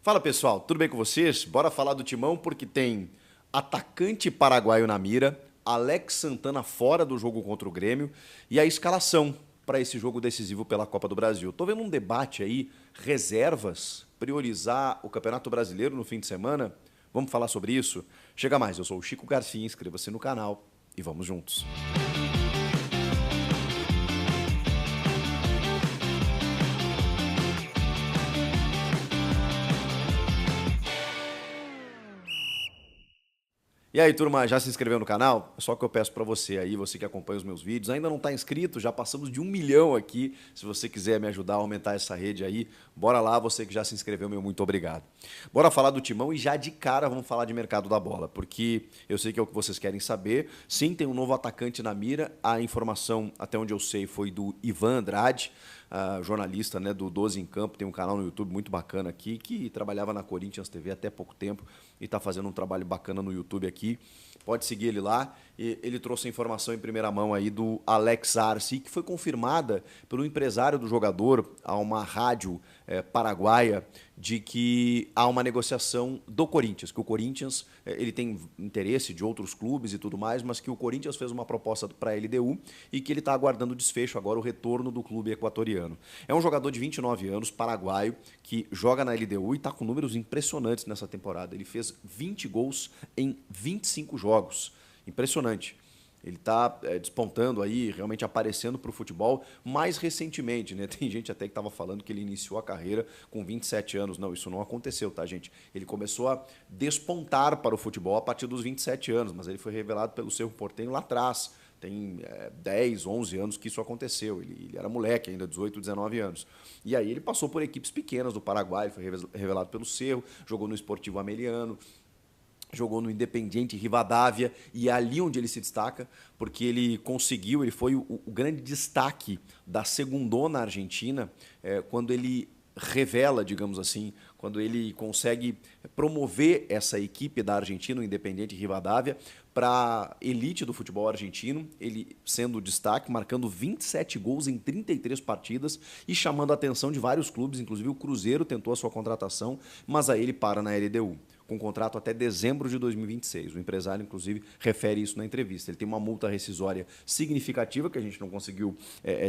Fala pessoal, tudo bem com vocês? Bora falar do Timão porque tem atacante paraguaio na mira, Alex Santana fora do jogo contra o Grêmio e a escalação para esse jogo decisivo pela Copa do Brasil. Tô vendo um debate aí, reservas, priorizar o Campeonato Brasileiro no fim de semana. Vamos falar sobre isso? Chega mais, eu sou o Chico Garcia, inscreva-se no canal e vamos juntos. E aí, turma, já se inscreveu no canal? É só que eu peço para você aí, você que acompanha os meus vídeos, ainda não está inscrito, já passamos de 1 milhão aqui. Se você quiser me ajudar a aumentar essa rede aí, bora lá, você que já se inscreveu, meu muito obrigado. Bora falar do Timão e já de cara vamos falar de mercado da bola, porque eu sei que é o que vocês querem saber. Sim, tem um novo atacante na mira, a informação, até onde eu sei, foi do Ivan Andrade, jornalista, né, do 12 em Campo, tem um canal no YouTube muito bacana aqui, que trabalhava na Corinthians TV até pouco tempo e está fazendo um trabalho bacana no YouTube aqui. Pode seguir ele lá. E ele trouxe a informação em primeira mão aí do Alex Arce, que foi confirmada pelo empresário do jogador a uma rádio paraguaia, de que há uma negociação do Corinthians, que o Corinthians ele tem interesse de outros clubes e tudo mais, mas que o Corinthians fez uma proposta para a LDU e que ele está aguardando o desfecho agora, o retorno do clube equatoriano. É um jogador de 29 anos, paraguaio, que joga na LDU e está com números impressionantes nessa temporada. Ele fez 20 gols em 25 jogos. Impressionante. Ele está despontando aí, realmente aparecendo para o futebol mais recentemente, né? Tem gente até que estava falando que ele iniciou a carreira com 27 anos. Não, isso não aconteceu, tá, gente? Ele começou a despontar para o futebol a partir dos 27 anos, mas ele foi revelado pelo Cerro Porteño lá atrás. Tem 10, 11 anos que isso aconteceu. Ele era moleque ainda, 18, 19 anos. E aí ele passou por equipes pequenas do Paraguai, foi revelado pelo Cerro, jogou no Esportivo Ameliano, jogou no Independiente Rivadavia, e é ali onde ele se destaca, porque ele conseguiu, ele foi o grande destaque da segundona argentina, quando ele revela, digamos assim, quando ele consegue promover essa equipe da Argentina, o Independiente Rivadavia, para a elite do futebol argentino, ele sendo o destaque, marcando 27 gols em 33 partidas e chamando a atenção de vários clubes, inclusive o Cruzeiro tentou a sua contratação, mas aí ele para na LDU, com contrato até dezembro de 2026. O empresário, inclusive, refere isso na entrevista. Ele tem uma multa rescisória significativa, que a gente não conseguiu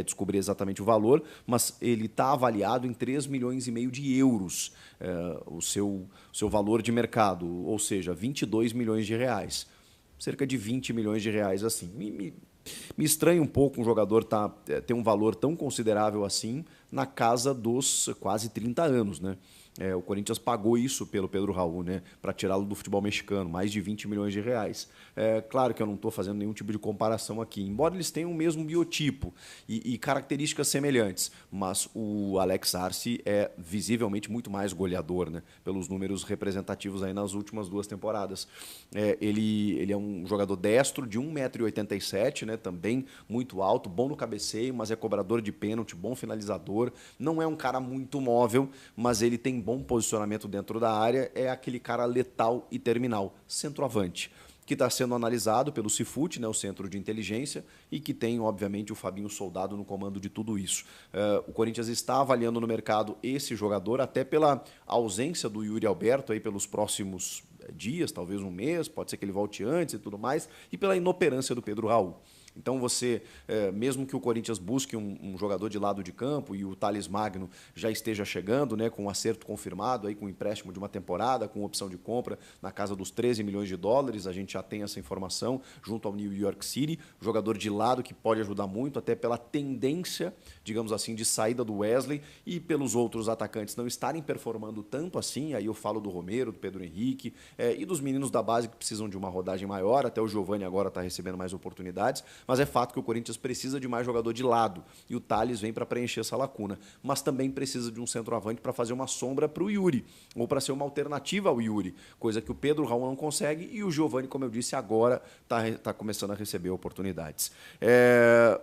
descobrir exatamente o valor, mas ele está avaliado em 3,5 milhões de euros, o seu valor de mercado, ou seja, 22 milhões de reais. Cerca de 20 milhões de reais, assim. Me estranha um pouco um jogador ter um valor tão considerável assim na casa dos quase 30 anos, né? O Corinthians pagou isso pelo Pedro Raul, né, para tirá-lo do futebol mexicano, mais de 20 milhões de reais. Claro que eu não estou fazendo nenhum tipo de comparação aqui, embora eles tenham o mesmo biotipo e características semelhantes, mas o Alex Arce é visivelmente muito mais goleador, né, pelos números representativos aí nas últimas 2 temporadas. Ele é um jogador destro de 1,87 m, né, também muito alto, bom no cabeceio, mas é cobrador de pênalti, bom finalizador, não é um cara muito móvel, mas ele tem bom posicionamento dentro da área, é aquele cara letal e terminal, centroavante, que está sendo analisado pelo Cifute, né, o Centro de Inteligência, e que tem, obviamente, o Fabinho Soldado no comando de tudo isso. O Corinthians está avaliando no mercado esse jogador, até pela ausência do Yuri Alberto aí pelos próximos dias, talvez um mês, pode ser que ele volte antes e tudo mais, e pela inoperância do Pedro Raul. Então você, mesmo que o Corinthians busque um jogador de lado de campo e o Thales Magno já esteja chegando, né, com um acerto confirmado, aí, com um empréstimo de uma temporada, com opção de compra na casa dos 13 milhões de dólares, a gente já tem essa informação junto ao New York City, jogador de lado que pode ajudar muito, até pela tendência, digamos assim, de saída do Wesley e pelos outros atacantes não estarem performando tanto assim, aí eu falo do Romero, do Pedro Henrique e dos meninos da base que precisam de uma rodagem maior, até o Giovani agora está recebendo mais oportunidades, mas é fato que o Corinthians precisa de mais jogador de lado e o Thales vem para preencher essa lacuna, mas também precisa de um centroavante para fazer uma sombra para o Yuri, ou para ser uma alternativa ao Yuri, coisa que o Pedro Raul não consegue e o Giovani, como eu disse, agora está começando a receber oportunidades.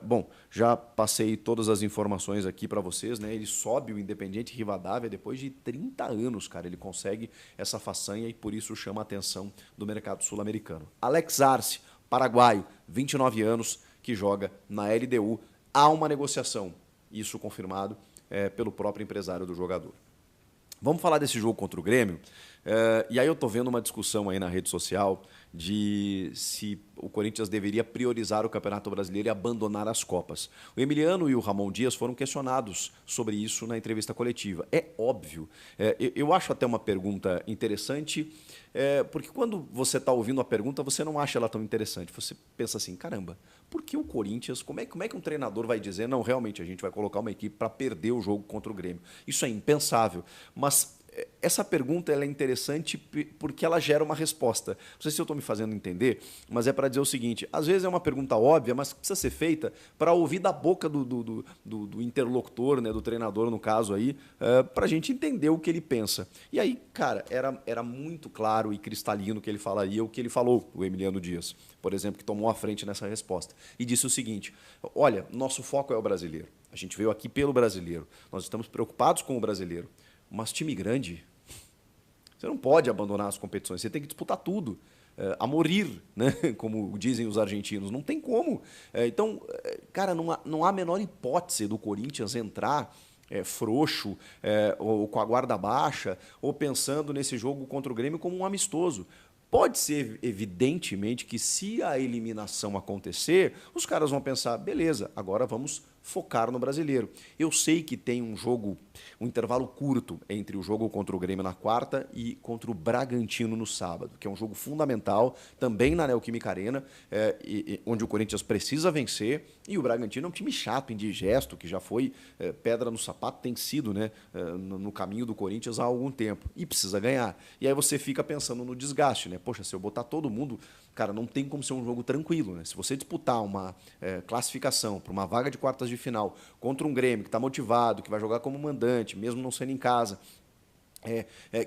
Bom, já passei todas as informações aqui para vocês, né? Ele sobe o Independiente Rivadavia depois de 30 anos, cara, ele consegue essa façanha e por isso chama a atenção do mercado sul-americano. Alex Arce, paraguaio, 29 anos, que joga na LDU. Há uma negociação, isso confirmado pelo próprio empresário do jogador. Vamos falar desse jogo contra o Grêmio. E aí eu tô vendo uma discussão aí na rede social de se o Corinthians deveria priorizar o Campeonato Brasileiro e abandonar as Copas. O Emiliano e o Ramon Dias foram questionados sobre isso na entrevista coletiva. É óbvio. Eu acho até uma pergunta interessante, porque quando você está ouvindo a pergunta, você não acha ela tão interessante. Você pensa assim, caramba, por que o Corinthians, como é que um treinador vai dizer, não, realmente a gente vai colocar uma equipe para perder o jogo contra o Grêmio? Isso é impensável. Mas essa pergunta ela é interessante porque ela gera uma resposta. Não sei se eu estou me fazendo entender, mas é para dizer o seguinte: às vezes é uma pergunta óbvia, mas precisa ser feita para ouvir da boca do interlocutor, né, do treinador, no caso aí, para a gente entender o que ele pensa. E aí, cara, era muito claro e cristalino que ele falaria o que ele falou, o Emiliano Dias, por exemplo, que tomou a frente nessa resposta. E disse o seguinte: olha, nosso foco é o brasileiro. A gente veio aqui pelo brasileiro. Nós estamos preocupados com o brasileiro. Mas time grande, você não pode abandonar as competições, você tem que disputar tudo, a morir, né? Como dizem os argentinos, não tem como. Então, cara, não há a menor hipótese do Corinthians entrar frouxo, ou com a guarda baixa, ou pensando nesse jogo contra o Grêmio como um amistoso. Pode ser, evidentemente, que se a eliminação acontecer, os caras vão pensar, beleza, agora vamos focar no brasileiro. Eu sei que tem um intervalo curto entre o jogo contra o Grêmio na quarta e contra o Bragantino no sábado, que é um jogo fundamental, também na Neoquímica Arena, onde o Corinthians precisa vencer, e o Bragantino é um time chato, indigesto, que já foi pedra no sapato, tem sido, né, no caminho do Corinthians há algum tempo, e precisa ganhar. E aí você fica pensando no desgaste, né? Poxa, se eu botar todo mundo, cara, não tem como ser um jogo tranquilo, né? Se você disputar uma classificação para uma vaga de quartas de final contra um Grêmio que está motivado, que vai jogar como mandante, mesmo não sendo em casa,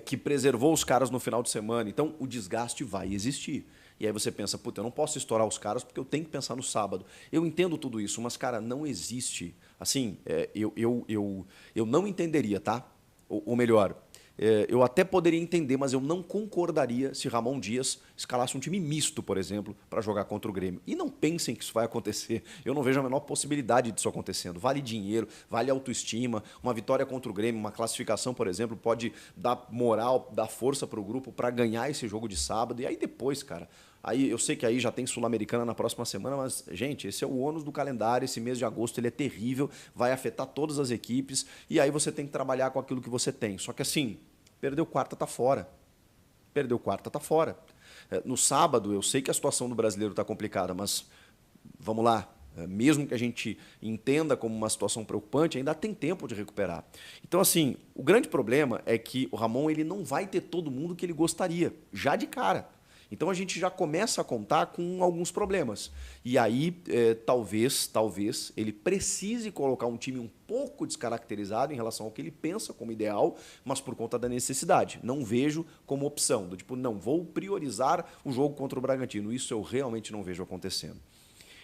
que preservou os caras no final de semana, então o desgaste vai existir. E aí você pensa, puta, eu não posso estourar os caras porque eu tenho que pensar no sábado. Eu entendo tudo isso, mas, cara, não existe. Assim, eu não entenderia, tá? Ou melhor, eu até poderia entender, mas eu não concordaria se Ramon Dias escalasse um time misto, por exemplo, para jogar contra o Grêmio. E não pensem que isso vai acontecer. Eu não vejo a menor possibilidade disso acontecendo. Vale dinheiro, vale autoestima. Uma vitória contra o Grêmio, uma classificação, por exemplo, pode dar moral, dar força para o grupo para ganhar esse jogo de sábado. E aí depois, cara, aí eu sei que aí já tem Sul-Americana na próxima semana, mas, gente, esse é o ônus do calendário, esse mês de agosto ele é terrível, vai afetar todas as equipes, e aí você tem que trabalhar com aquilo que você tem. Só que assim, perdeu quarta, tá fora. Perdeu quarta, tá fora. No sábado, eu sei que a situação do brasileiro está complicada, mas vamos lá. Mesmo que a gente entenda como uma situação preocupante, ainda tem tempo de recuperar. Então, assim, o grande problema é que o Ramon ele não vai ter todo mundo que ele gostaria, já de cara. Então a gente já começa a contar com alguns problemas. E aí, talvez ele precise colocar um time um pouco descaracterizado em relação ao que ele pensa como ideal, mas por conta da necessidade. Não vejo como opção, do tipo, não, vou priorizar o jogo contra o Bragantino. Isso eu realmente não vejo acontecendo.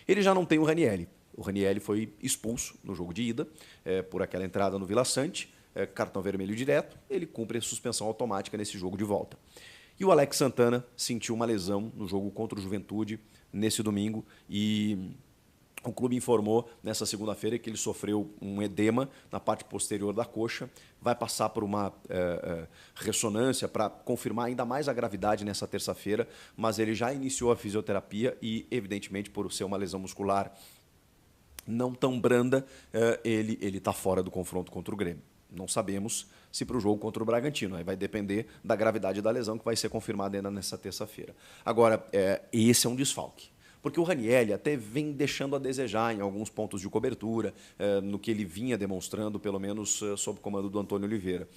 Ele já não tem o Ranieri. O Ranieri foi expulso no jogo de ida por aquela entrada no Vila Sante, cartão vermelho direto, ele cumpre a suspensão automática nesse jogo de volta. E o Alex Santana sentiu uma lesão no jogo contra o Juventude nesse domingo e o clube informou nessa segunda-feira que ele sofreu um edema na parte posterior da coxa, vai passar por uma ressonância para confirmar ainda mais a gravidade nessa terça-feira, mas ele já iniciou a fisioterapia e, evidentemente, por ser uma lesão muscular não tão branda, ele está fora do confronto contra o Grêmio. Não sabemos se para o jogo contra o Bragantino. Aí vai depender da gravidade da lesão, que vai ser confirmada ainda nessa terça-feira. Agora, esse é um desfalque. Porque o Ranieri até vem deixando a desejar em alguns pontos de cobertura, no que ele vinha demonstrando, pelo menos sob o comando do Antônio Oliveira.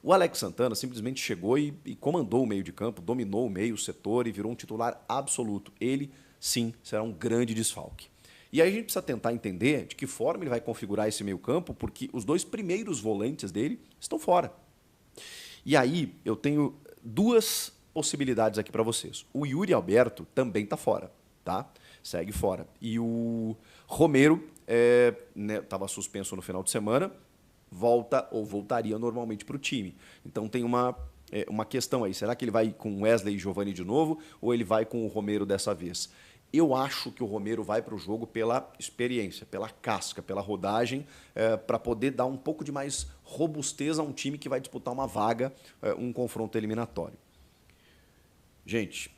O Alex Santana simplesmente chegou e comandou o meio de campo, dominou o meio, o setor e virou um titular absoluto. Ele, sim, será um grande desfalque. E aí a gente precisa tentar entender de que forma ele vai configurar esse meio-campo, porque os dois primeiros volantes dele estão fora. E aí eu tenho duas possibilidades aqui para vocês. O Yuri Alberto também está fora, tá? Segue fora. E o Romero estava suspenso no final de semana, volta ou voltaria normalmente para o time. Então tem uma questão aí. Será que ele vai com Wesley e Giovani de novo ou ele vai com o Romero dessa vez? Eu acho que o Romero vai para o jogo pela experiência, pela casca, pela rodagem, para poder dar um pouco de mais robustez a um time que vai disputar uma vaga, um confronto eliminatório. Gente,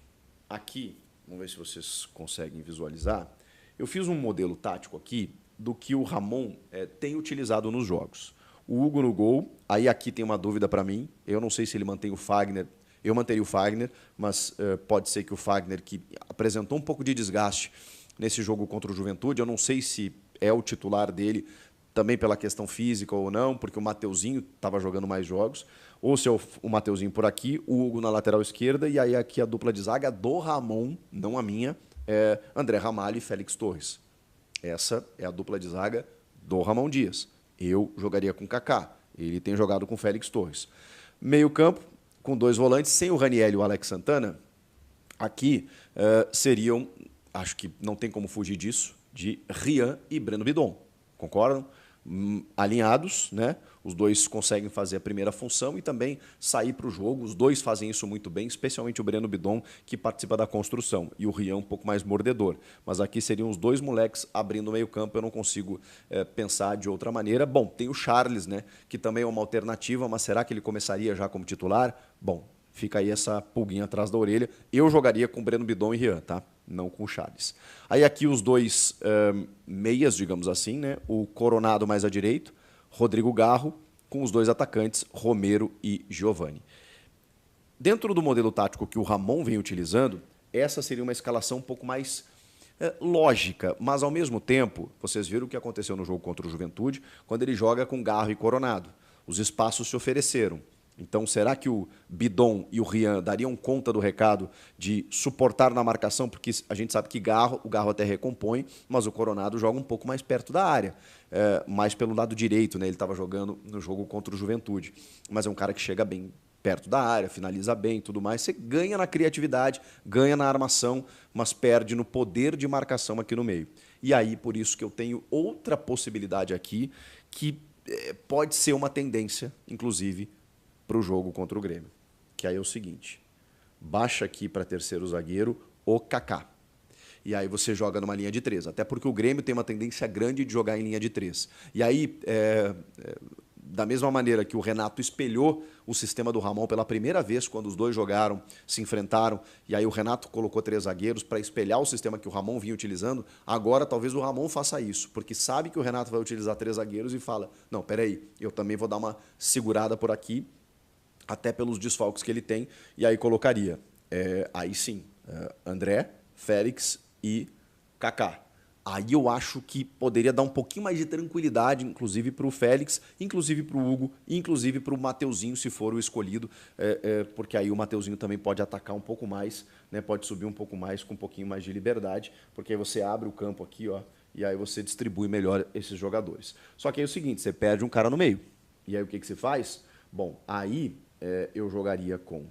aqui, vamos ver se vocês conseguem visualizar, eu fiz um modelo tático aqui do que o Ramon tem utilizado nos jogos. O Hugo no gol, aí aqui tem uma dúvida para mim, eu não sei se ele mantém o Fagner. Eu manteria o Fagner, mas pode ser que o Fagner, que apresentou um pouco de desgaste nesse jogo contra o Juventude, eu não sei se é o titular dele, também pela questão física ou não, porque o Mateuzinho estava jogando mais jogos, ou se é o Mateuzinho por aqui, o Hugo na lateral esquerda, e aí aqui a dupla de zaga do Ramon, não a minha, André Ramalho e Félix Torres. Essa é a dupla de zaga do Ramon Dias. Eu jogaria com Kaká, ele tem jogado com Félix Torres. Meio campo, com dois volantes, sem o Raniel e o Alex Santana, aqui seriam, acho que não tem como fugir disso, de Rian e Breno Bidon. Concordam? Alinhados, né? Os dois conseguem fazer a primeira função e também sair para o jogo. Os dois fazem isso muito bem, especialmente o Breno Bidon, que participa da construção, e o Rian um pouco mais mordedor. Mas aqui seriam os dois moleques abrindo o meio-campo, eu não consigo pensar de outra maneira. Bom, tem o Charles, né? Que também é uma alternativa, mas será que ele começaria já como titular? Bom, fica aí essa pulguinha atrás da orelha. Eu jogaria com Breno Bidon e Rian, tá? Não com o Charles. Aí aqui os dois meias, digamos assim, né? O Coronado mais à direita, Rodrigo Garro, com os dois atacantes, Romero e Giovani. Dentro do modelo tático que o Ramon vem utilizando, essa seria uma escalação um pouco mais lógica, mas ao mesmo tempo, vocês viram o que aconteceu no jogo contra o Juventude, quando ele joga com Garro e Coronado. Os espaços se ofereceram. Então, será que o Bidon e o Rian dariam conta do recado de suportar na marcação? Porque a gente sabe que o Garro até recompõe, mas o Coronado joga um pouco mais perto da área, mais pelo lado direito, né? Ele estava jogando no jogo contra o Juventude. Mas é um cara que chega bem perto da área, finaliza bem e tudo mais. Você ganha na criatividade, ganha na armação, mas perde no poder de marcação aqui no meio. E aí, por isso que eu tenho outra possibilidade aqui, que pode ser uma tendência, inclusive, para o jogo contra o Grêmio, que aí é o seguinte, baixa aqui para terceiro zagueiro o Kaká, e aí você joga numa linha de 3, até porque o Grêmio tem uma tendência grande de jogar em linha de 3. E aí, da mesma maneira que o Renato espelhou o sistema do Ramon pela primeira vez, quando os dois jogaram, se enfrentaram, e aí o Renato colocou 3 zagueiros para espelhar o sistema que o Ramon vinha utilizando, agora talvez o Ramon faça isso, porque sabe que o Renato vai utilizar 3 zagueiros e fala, não, peraí, eu também vou dar uma segurada por aqui, até pelos desfalques que ele tem, e aí colocaria, aí sim, André, Félix e Kaká. Aí eu acho que poderia dar um pouquinho mais de tranquilidade, inclusive para o Félix, inclusive para o Hugo, inclusive para o Mateuzinho, se for o escolhido, porque aí o Mateuzinho também pode atacar um pouco mais, né, pode subir um pouco mais, com um pouquinho mais de liberdade, porque aí você abre o campo aqui, ó, e aí você distribui melhor esses jogadores. Só que aí é o seguinte, você perde um cara no meio. E aí o que você faz? Bom, aí eu jogaria com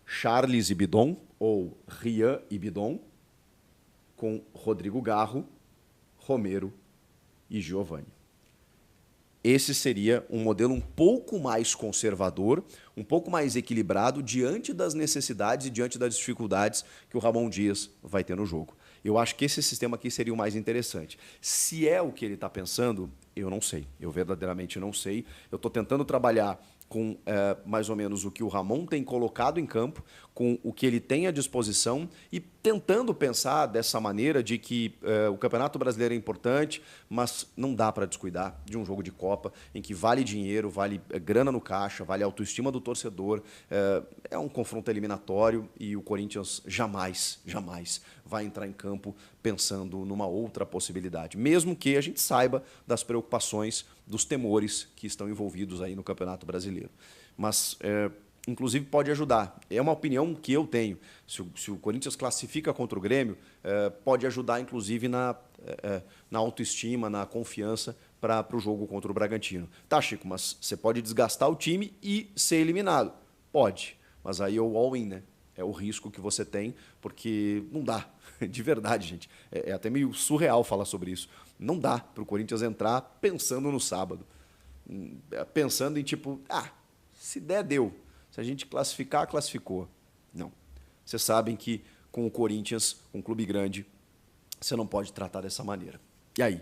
Charles e Bidon, ou Rian e Bidon, com Rodrigo Garro, Romero e Giovani. Esse seria um modelo um pouco mais conservador, um pouco mais equilibrado diante das necessidades e diante das dificuldades que o Ramon Dias vai ter no jogo. Eu acho que esse sistema aqui seria o mais interessante. Se é o que ele está pensando, eu não sei. Eu verdadeiramente não sei. Eu estou tentando trabalhar com mais ou menos o que o Ramon tem colocado em campo, com o que ele tem à disposição e tentando pensar dessa maneira de que o Campeonato Brasileiro é importante, mas não dá para descuidar de um jogo de Copa em que vale dinheiro, vale grana no caixa, vale autoestima do torcedor, é um confronto eliminatório e o Corinthians jamais vai entrar em campo pensando numa outra possibilidade, mesmo que a gente saiba das preocupações, dos temores que estão envolvidos aí no Campeonato Brasileiro. Mas, inclusive, pode ajudar. É uma opinião que eu tenho. Se o Corinthians classifica contra o Grêmio, pode ajudar, inclusive, na autoestima, na confiança para o jogo contra o Bragantino. Tá, Chico, mas você pode desgastar o time e ser eliminado. Pode, mas aí é o all-in, né? É o risco que você tem, porque não dá. De verdade, gente. É até meio surreal falar sobre isso. Não dá para o Corinthians entrar pensando no sábado. Pensando em tipo, se der, deu. Se a gente classificar, classificou. Não. Vocês sabem que com o Corinthians, um clube grande, você não pode tratar dessa maneira. E aí?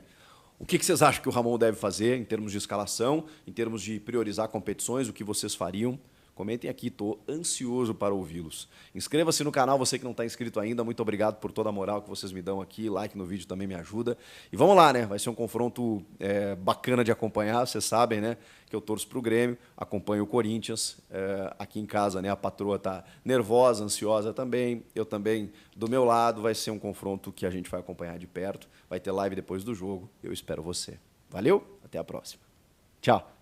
O que vocês acham que o Ramon deve fazer em termos de escalação, em termos de priorizar competições, o que vocês fariam? Comentem aqui, estou ansioso para ouvi-los. Inscreva-se no canal, você que não está inscrito ainda. Muito obrigado por toda a moral que vocês me dão aqui. Like no vídeo também me ajuda. E vamos lá, né? Vai ser um confronto bacana de acompanhar. Vocês sabem, né? Que eu torço para o Grêmio, acompanho o Corinthians. Aqui em casa, né? A patroa está nervosa, ansiosa também. Eu também, do meu lado, vai ser um confronto que a gente vai acompanhar de perto. Vai ter live depois do jogo. Eu espero você. Valeu? Até a próxima. Tchau.